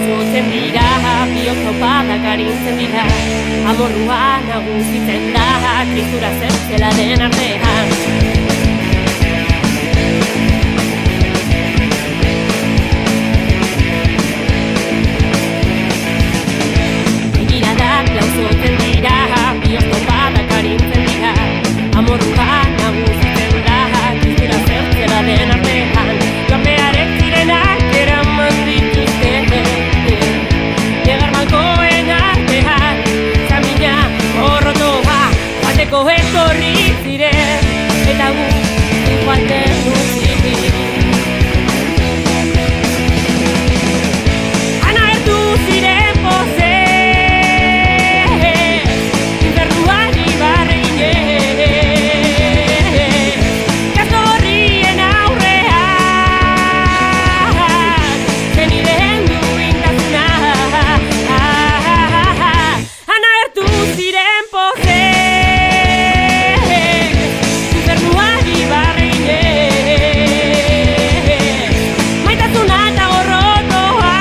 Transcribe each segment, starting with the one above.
lausotzen dira, bihotzopadak arintzen dira, amorrua nagusitzen da, kristura zertzela den artean. Begiradak lausotzen dira, bihotzopadak arintzen dira, amorrua nagusitzen da, kristura zertzela den artean. Joapearek zirenak eraman dituzte, negar malkoen artean, zamina horrotoa, bateko etorri ziren, eta gu joaten duzik. Ana erdu ziren poze, infernuari barre ginen, kastorrien aurrean, zeniden duintasuna. Ana erdu ziren poze, infernuari barre ginen, maitasuna eta gorrotoa,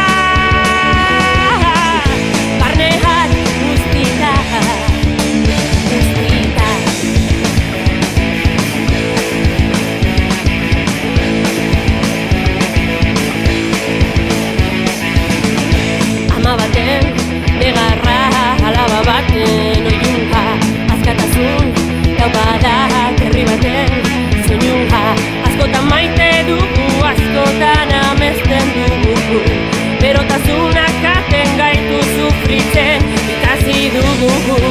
barnean guztita, guztita. Ama baten negarra, alaba baten oiunka, askatasun taubada, herri baten soinua. Askotan maite dugu, askotan amesten dugu, berotasunak aten gaitu sufritzen ikasi dugu.